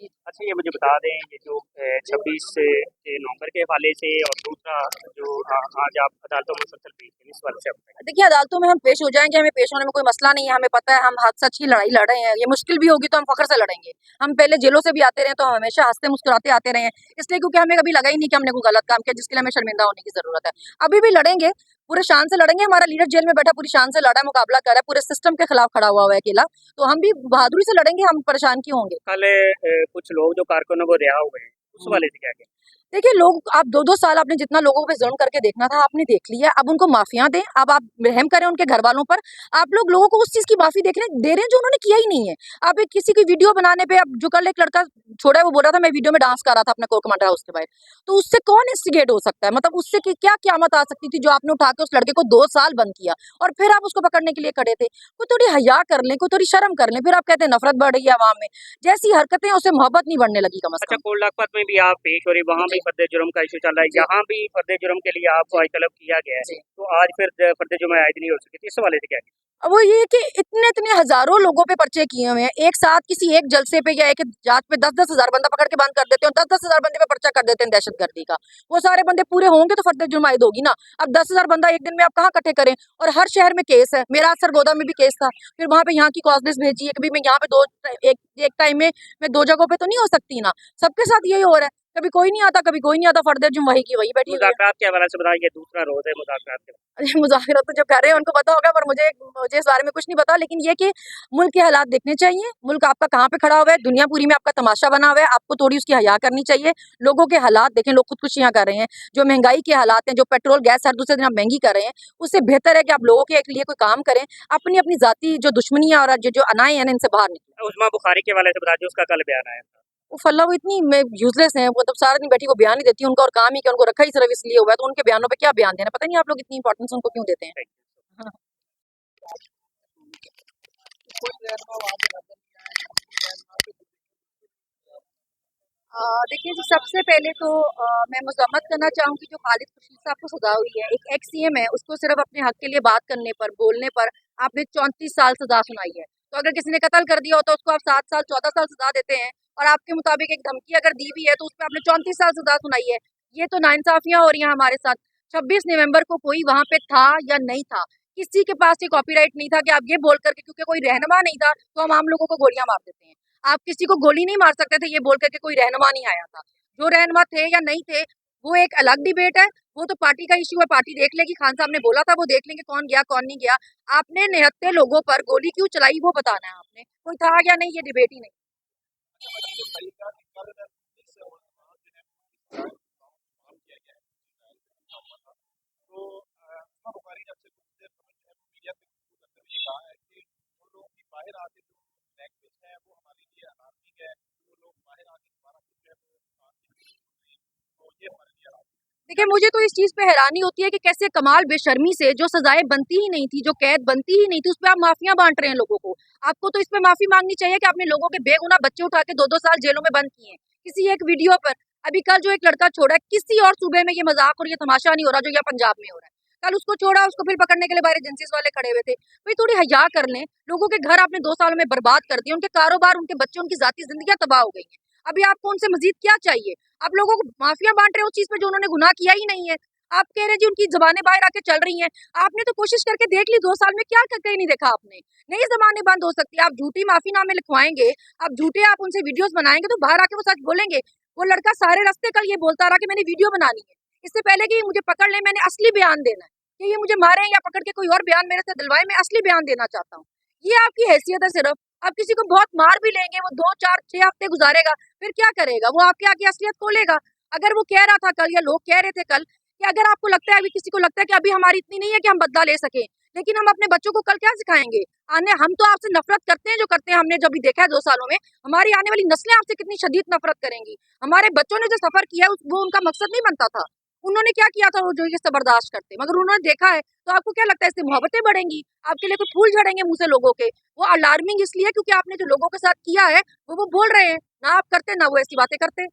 जी। अच्छा, ये मुझे बता दें, ये जो 26 नवंबर के हवाले से और दूसरा जो आज आप अदालतों में मुसलसल पेश हैं, इस वाले से आप बताएं। देखिए, अदालतों में हम पेश हो जाएँगे, हमें पेश होने में कोई मसला नहीं है, हमें पता है हम हक-सच की लड़ाई लड़ रहे हैं। ये मुश्किल भी होगी तो हम फ़ख्र से लड़ेंगे। हम पहले जेलों से भी आते रहे हैं, तो हम हमेशा हँसते-मुस्कुराते आते रहे हैं, इसलिए क्योंकि हमें कभी लगा ही नहीं कि हमने कोई गलत काम किया जिसके लिए हमें शर्मिंदा होने की ज़रूरत है। अभी भी लड़ेंगे, पूरे शान से लड़ेंगे, हमारा लीडर जेल में बैठा पूरी शान से लड़ा है, मुकाबला कर रहा है, पूरे सिस्टम के खिलाफ खड़ा हुआ है अकेला, तो हम भी बहादुरी से लड़ेंगे, हम परेशान क्यों होंगे? कल कुछ लोग जो कारकुन हैं वो रिहा हुए हैं, उस हुँ। हवाले से क्या कहें? देखिए, लोग आप 2-2 साल आपने जितना लोगों पे ज़ुल्म करके देखना था, आपने देख लिया। अब उनको माफ़ियाँ दें, अब आप रहम करें उनके घरवालों पर। आप लोग लोगों को उस चीज़ की माफ़ी दे रहे हैं जो उन्होंने किया ही नहीं है। आप एक किसी की वीडियो बनाने पे अब जो कल एक लड़का छोड़ा है, वो बोल रहा था मैं वीडियो में डांस कर रहा था अपने कोर कमांडर हाउस के बाहर। तो उससे कौन इंस्टिगेट हो सकता है? मतलब उससे की क्या क़यामत आ सकती थी जो आपने उठा के उस लड़के को 2 साल बंद किया और फिर आप उसको पकड़ने के लिए खड़े थे। कोई थोड़ी हया कर लें, कोई थोड़ी शर्म कर लें, फिर आप कहते हैं नफ़रत बढ़ रही है अवाम में। जैसी हरकतें हैं, उससे मोहब्बत नहीं बढ़ने लगी कम से अच्छा, कम। कोर्ट लखपत में भी आप पेश हो रही, वहाँ भी जी, फर्द जुर्म का इशू चल रहा है, जी, यहाँ भी फर्द जुर्म के लिए आपको जी, आज तलब किया गया है, जी। तो आज फिर फर्द जुर्म आयद नहीं हो सकी थी, इस हवाले से क्या कहें? अब वो ये है कि इतने-इतने हज़ारों लोगों पे पर्चे किए हुए हैं। एक साथ किसी एक जलसे पे या एक जात पे 10-10 हज़ार बंदा पकड़ के बंद कर देते हैं और 10-10 हज़ार बंदे पे पर्चा कर देते हैं दहशतगर्दी का। वो सारे बंदे पूरे होंगे तो फर्द जुर्म आयद होगी ना। अब 10,000 बंदा एक दिन में आप कहाँ इकट्ठे करें? और हर शहर में केस है। मेरा सरगोदा में भी केस था। फिर वहाँ पे यहाँ की कॉज़ लिस्ट भेजी है, कभी मैं यहाँ पे 2 एक एक टाइम में मैं 2 जगहों पे तो नहीं हो सकती ना। सबके साथ यही हो रहा है। कभी कोई नहीं आता, कभी कोई नहीं आता, फर्द जुर्म वही की वही बैठी हुई है। मुज़ाकरात के हवाले से बताइए, दूसरा रोज़ है मुज़ाकरात के। मुज़ाहिरा तो जो कर रहे हैं उनको पता होगा पर मुझे इस बारे में कुछ नहीं पता लेकिन ये कि मुल्क के हालात देखने चाहिए। मुल्क आपका कहाँ पे खड़ा हुआ है, दुनिया पूरी में आपका तमाशा बना हुआ है, आपको थोड़ी उसकी हया करनी चाहिए। लोगों के हालात देखें, लोग खुदकुशियाँ कर रहे हैं, जो महँगाई के हालात हैं, जो पेट्रोल, गैस हर दूसरे दिन आप महँगी कर रहे हैं, उससे बेहतर है कि आप लोगों के लिए कोई काम करें। अपनी-अपनी ज़ाती जो दुश्मनियाँ और जो अनाएँ हैं ना, इनसे बाहर निकलें। उस्मा बुखारी के हवाले से बताइए, उसका कल बयान आया था। उफ़ अल्लाह वो इतनी में यूज़लेस हैं, वो तो सारा दिन बैठी वो बयान ही देती हैं, उनका और काम ही क्या उनको रखा ही सिर्फ़ इसलिए हुआ है, तो उनके बयानों पे क्या बयान देना, पता नहीं आप लोग इतनी इम्पोर्टेंस उनको क्यों देते हैं? हाँ। देखिए जी, सबसे पहले तो मैं मज़म्मत करना चाहूँगी जो खालिद खुर्शीद साहब को सज़ा हुई है। एक एक्स सीएम है, उसको सिर्फ़ अपने हक़ के लिए बात करने पर, बोलने पर आपने 34 साल सज़ा सुनाई है। तो अगर किसी ने कत्ल कर दिया होता, उसको आप 7 साल, 14 साल सज़ा देते हैं और आपके मुताबिक एक धमकी अगर दी भी है, तो उसपे आपने 34 साल सज़ा सुनाई है। ये तो नाइंसाफ़ियाँ हो रही हैं हमारे साथ। 26 नवंबर को कोई वहाँ पे था या नहीं था, किसी के पास ये कॉपीराइट नहीं था कि आप ये बोल कर के क्योंकि कोई रहनुमा नहीं था, तो हम आम लोगों को गोलियाँ मार देते हैं। आप किसी को गोली नहीं मार सकते थे ये बोल कर के कोई रहनुमा नहीं आया था। जो रहनुमा थे या नहीं थे, वो एक अलग डिबेट है, वो तो पार्टी का इश्यू है, पार्टी देख लेगी, खान साहब ने बोला था वो देख लेंगे कौन गया, कौन नहीं गया। आपने 69 लोगों पर गोली क्यों चलाई वो बताना है आपने, कोई था या नहीं ये डिबेट ही नहीं। देखिए, मुझे तो इस चीज़ पे हैरानी होती है कि कैसे कमाल बेशर्मी से जो सज़ाएँ बनती ही नहीं थी, जो कैद बनती ही नहीं थी, उसपे आप माफ़ियाँ बाँट रहे हैं लोगों को। आपको तो इसपे माफ़ी माँगनी चाहिए कि आपने लोगों के बेगुनाह बच्चे उठा के 2-2 साल जेलों में बंद किए हैं। किसी एक वीडियो पर, अभी कल जो एक लड़का छोड़ा है, किसी और सूबे में ये मज़ाक और ये तमाशा नहीं हो रहा जो यहाँ पंजाब में हो रहा है। कल उसको छोड़ा, उसको फिर पकड़ने के लिए बाहर एजेंसीज़ वाले खड़े हुए थे। भई थोड़ी हया कर लें, लोगों के घर आपने 2 सालों में बर्बाद कर दिए, उनके कारोबार, उनके बच्चे, उनकी ज़ाती ज़िंदगियाँ तबाह हो गई हैं। अभी आपको उनसे मज़ीद क्या चाहिए? आप लोगों को माफ़ियाँ बाँट रहे हो उस चीज़ पे जो उन्होंने गुनाह किया ही नहीं है। आप कह रहे जी उनकी ज़बानें बाहर आके चल रही हैं। आपने तो कोशिश करके देख ली 2 साल में क्या करके नहीं देखा आपने। नहीं ज़बानें बंद हो सकती, आप झूठी माफ़ीनामे लिखवाएँगे, आप झूठे आप उनसे वीडियोज़ बनाएँगे तो बाहर आके वो सच बोलेंगे। वो लड़का सारे रास्ते कल ये बोलता रहा कि मैंने वीडियो बनानी है। इससे पहले कि ये मुझे पकड़ लें मैंने असली बयान देना है। कि ये मुझे मारें या पकड़ के कोई और बयान मेरे से दिलवाएँ, मैं असली बयान देना चाहता हूँ। ये आपकी हैसियत है सिर्फ़। आप किसी को बहुत मार भी लेंगे, वो 2, 4, 6 हफ्ते गुज़ारेगा, फिर क्या करेगा? वो आपके आगे असलियत खोलेगा। अगर वो कह रहा था कल या लोग कह रहे थे कल कि अगर आपको लगता है अभी किसी को लगता है कि अभी हमारी इतनी नहीं है कि हम बदला ले सकें, लेकिन हम अपने बच्चों को कल क्या सिखाएँगे? आने हम तो आपसे नफ़रत करते हैं जो करते हैं, हमने जो अभी देखा है 2 सालों में, हमारी आने वाली नस्लें आपसे कितनी शदीद नफ़रत करेंगी। हमारे बच्चों ने जो सफ़र किया है उस वो उनका मकसद नहीं बनता था। उन्होंने क्या किया था वो जो ये सब बर्दाश्त करते, मगर उन्होंने देखा है, तो आपको क्या लगता है इससे मोहब्बतें बढ़ेंगी? आपके लिए कोई फूल झड़ेंगे मुँह से लोगों के? वो अलार्मिंग इसलिए क्योंकि आपने जो लोगों के साथ किया है, वो बोल रहे हैं। ना आप करते, ना वो ऐसी बातें करते।